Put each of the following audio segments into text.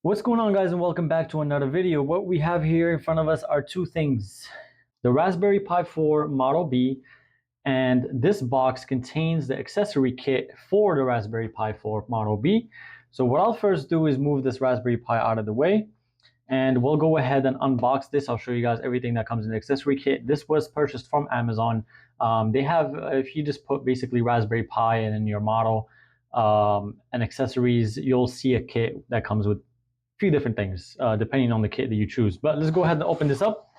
What's going on, guys, and welcome back to another video. What we have here in front of us are two things: the Raspberry Pi 4 Model B, and this box contains the accessory kit for the Raspberry Pi 4 Model B. So what I'll first do is move this Raspberry Pi out of the way, and we'll go ahead and unbox this. I'll show you guys everything that comes in the accessory kit. This was purchased from Amazon. They have, if you just put basically Raspberry Pi and in your model and accessories, you'll see a kit that comes with few different things depending on the kit that you choose. But let's go ahead and open this up.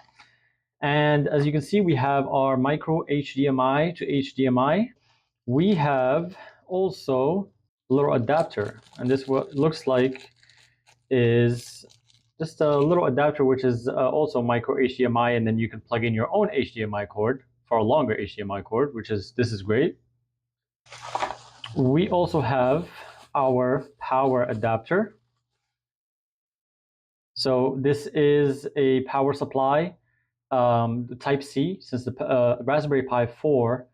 And as you can see, we have our micro HDMI to HDMI. We have also a little adapter, and this what looks like is just a little adapter, which is also micro HDMI, and then you can plug in your own HDMI cord for a longer HDMI cord, this is great. We also have our power adapter. So this is a power supply, the Type C, since the Raspberry Pi 4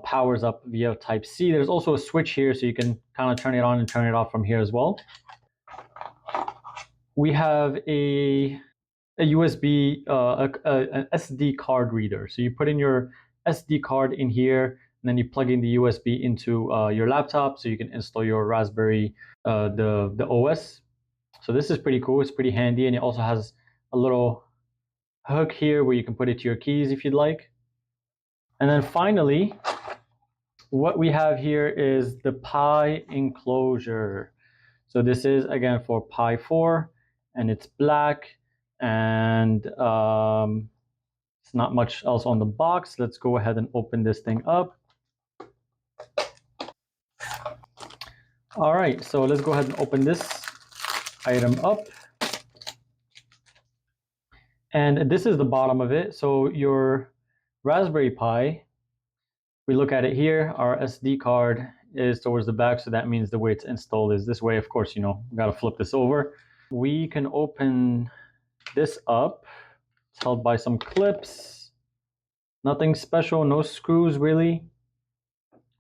powers up via Type C. There's also a switch here, so you can kind of turn it on and turn it off from here as well. We have a USB, an SD card reader. So you put in your SD card in here, and then you plug in the USB into your laptop, so you can install your Raspberry, the OS. So this is pretty cool. It's pretty handy, and it also has a little hook here where you can put it to your keys if you'd like. And then finally, what we have here is the Pi Enclosure. So this is again for Pi 4, and it's black, and it's not much else on the box. Let's go ahead and open this thing up. All right, so let's go ahead and open this item up, and this is the bottom of it. So your Raspberry Pi, we look at it here, our SD card is towards the back, so that means the way it's installed is this way. Of course, you know, we got to flip this over. We can open this up. It's held by some clips, nothing special, no screws really,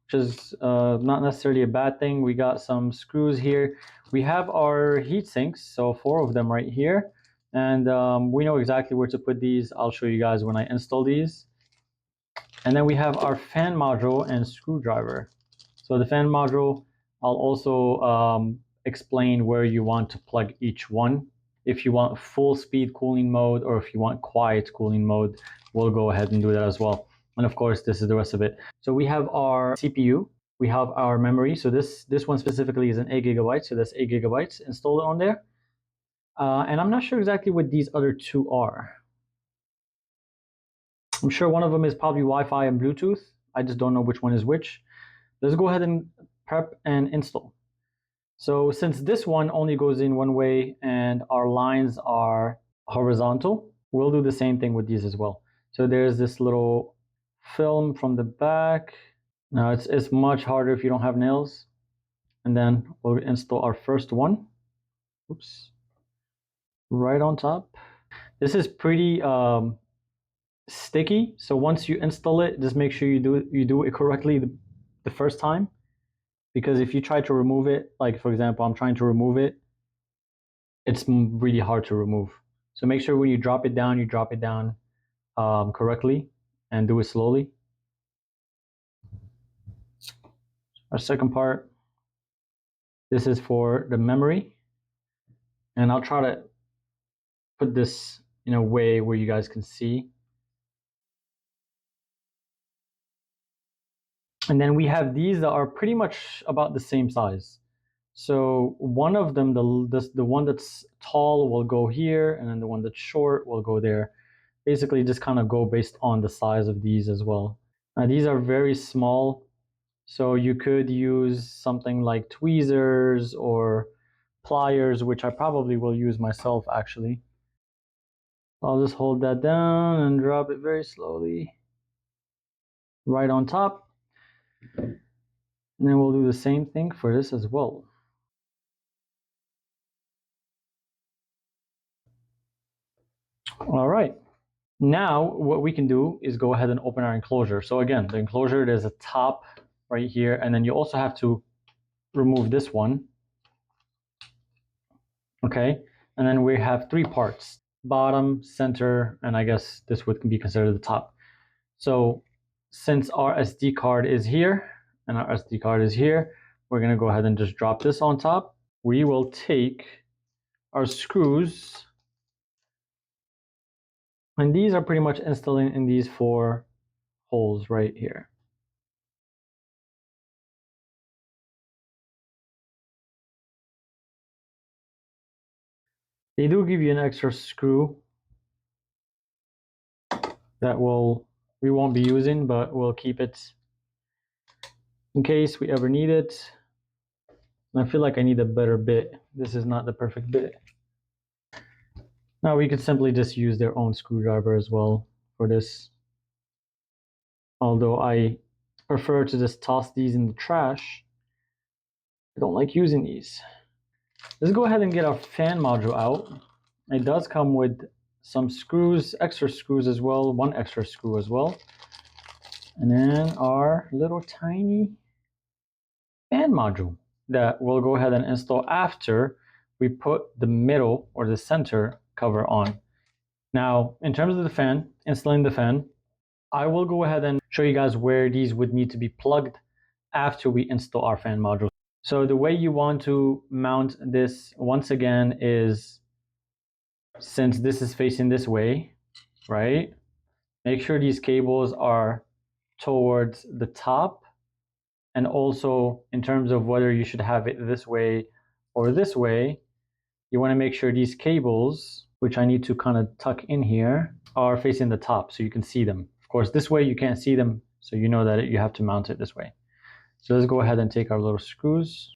which is not necessarily a bad thing. We got some screws here. We have our heat sinks, so 4 of them right here, and we know exactly where to put these. I'll show you guys when I install these. And then we have our fan module and screwdriver. So the fan module, I'll also explain where you want to plug each one. If you want full speed cooling mode, or if you want quiet cooling mode, we'll go ahead and do that as well. And of course, this is the rest of it. So we have our CPU, we have our memory. So this one specifically is an 8 gigabytes. So that's 8 gigabytes installed on there. And I'm not sure exactly what these other two are. I'm sure one of them is probably Wi-Fi and Bluetooth. I just don't know which one is which. Let's go ahead and prep and install. So since this one only goes in one way and our lines are horizontal, we'll do the same thing with these as well. So there's this little film from the back. Now it's much harder if you don't have nails. And then we'll install our first one. Oops. Right on top. This is pretty sticky, so once you install it, just make sure you do it correctly the first time, because if you try to remove it, like for example, I'm trying to remove it, it's really hard to remove. So make sure when you drop it down, correctly and do it slowly. Our second part, this is for the memory, and I'll try to put this in a way where you guys can see. And then we have these that are pretty much about the same size. So one of them, the one that's tall will go here, and then the one that's short will go there. Basically just kind of go based on the size of these as well. Now these are very small, so you could use something like tweezers or pliers, which I probably will use myself actually. I'll just hold that down and drop it very slowly right on top. And then we'll do the same thing for this as well. All right. Now what we can do is go ahead and open our enclosure. So again, the enclosure, there's a top right here, and then you also have to remove this one. Okay, and then we have three parts: bottom, center, and I guess this would be considered the top. So since our SD card is here and our SD card is here, we're gonna go ahead and just drop this on top. We will take our screws, and these are pretty much installed in these four holes right here. They do give you an extra screw that we won't be using, but we'll keep it in case we ever need it. And I feel like I need a better bit. This is not the perfect bit. Now we could simply just use their own screwdriver as well for this. Although I prefer to just toss these in the trash. I don't like using these. Let's go ahead and get our fan module out. It does come with some screws, extra screws as well, one extra screw as well. And then our little tiny fan module that we'll go ahead and install after we put the middle or the center cover on. Now, in terms of the fan, installing the fan, I will go ahead and show you guys where these would need to be plugged after we install our fan module. So the way you want to mount this, once again, is since this is facing this way, right? Make sure these cables are towards the top, and also in terms of whether you should have it this way or this way, you want to make sure these cables, which I need to kind of tuck in here, are facing the top so you can see them. Of course, this way you can't see them, so you know that you have to mount it this way. So let's go ahead and take our little screws.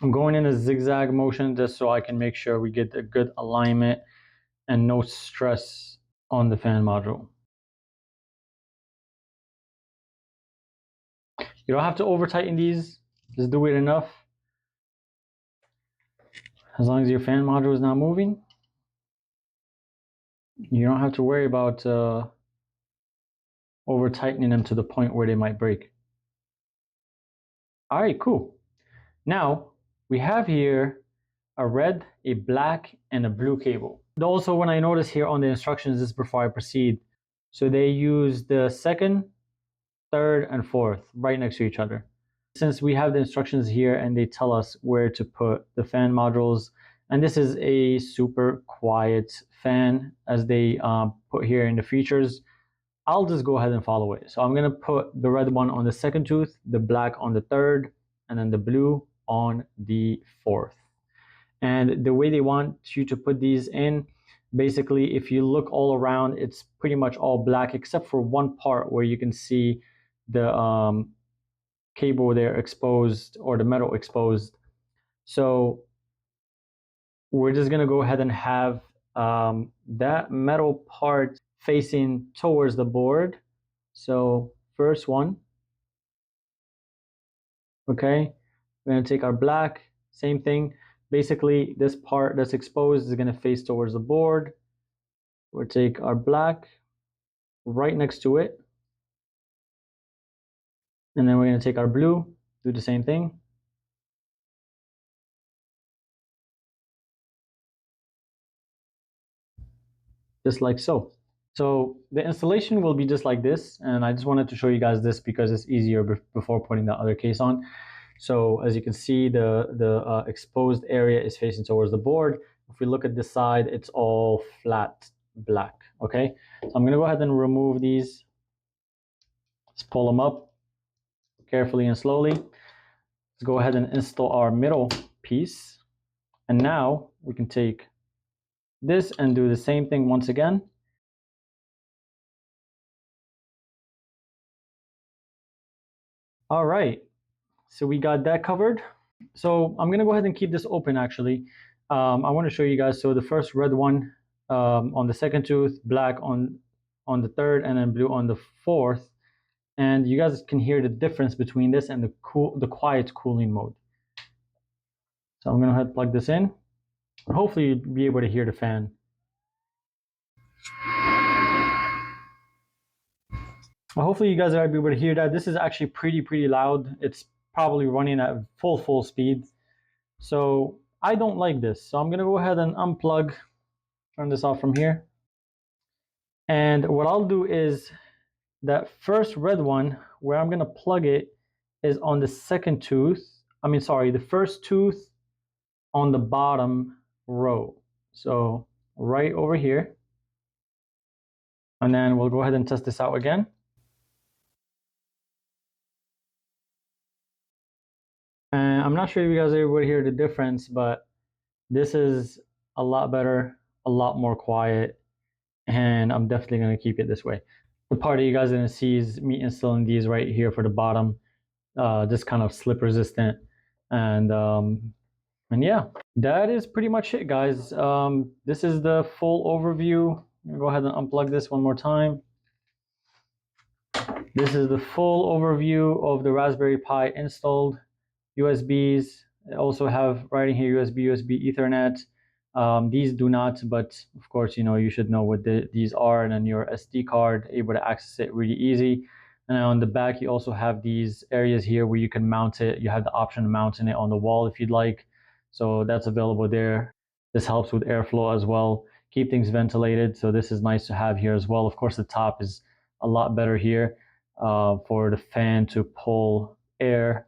I'm going in a zigzag motion just so I can make sure we get a good alignment and no stress on the fan module. You don't have to over tighten these, just do it enough. As long as your fan module is not moving, you don't have to worry about over tightening them to the point where they might break. All right, cool. Now we have here a red, a black, and a blue cable. Also, when I notice here on the instructions, this is before I proceed, so they use the second, third, and fourth right next to each other. Since we have the instructions here and they tell us where to put the fan modules, and this is a super quiet fan as they put here in the features, I'll just go ahead and follow it. So I'm gonna put the red one on the second tooth, the black on the third, and then the blue on the fourth. And the way they want you to put these in, basically, if you look all around, it's pretty much all black except for one part where you can see the cable there exposed, or the metal exposed. So we're just gonna go ahead and have that metal part facing towards the board. So first one, okay, we're gonna take our black, same thing. Basically, this part that's exposed is gonna face towards the board. We'll take our black right next to it. And then we're gonna take our blue, do the same thing. Just like so. So the installation will be just like this, and I just wanted to show you guys this because it's easier before putting the other case on. So as you can see, the exposed area is facing towards the board. If we look at this side, it's all flat black, okay? So I'm gonna go ahead and remove these. Let's pull them up carefully and slowly. Let's go ahead and install our middle piece. And now we can take this and do the same thing once again. All right, so we got that covered. So I'm gonna go ahead and keep this open actually. I wanna show you guys, so the first red one on the second tooth, black on the third, and then blue on the fourth. And you guys can hear the difference between this and the quiet cooling mode. So I'm gonna go ahead and plug this in. Hopefully you'll be able to hear the fan. Well, hopefully you guys are able to hear that. This is actually pretty loud. It's probably running at full speed. So I don't like this. So I'm gonna go ahead and unplug, turn this off from here. And what I'll do is that first red one where I'm gonna plug it is on the second tooth. I mean, sorry, the first tooth on the bottom row. So right over here. And then we'll go ahead and test this out again. And I'm not sure if you guys are able to hear the difference, but this is a lot better, a lot more quiet, and I'm definitely going to keep it this way. The part that you guys are going to see is me installing these right here for the bottom, just kind of slip resistant. And yeah, that is pretty much it, guys. This is the full overview. I'm gonna go ahead and unplug this one more time. This is the full overview of the Raspberry Pi installed. USBs. I also have right in here USB, Ethernet. These do not, but of course, you should know what these are, and then your SD card, able to access it really easy. And on the back, you also have these areas here where you can mount it. You have the option of mounting it on the wall if you'd like. So that's available there. This helps with airflow as well. Keep things ventilated. So this is nice to have here as well. Of course, the top is a lot better here for the fan to pull air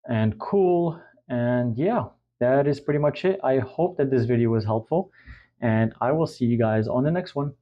and cool. And yeah, that is pretty much it. I hope that this video was helpful, and I will see you guys on the next one.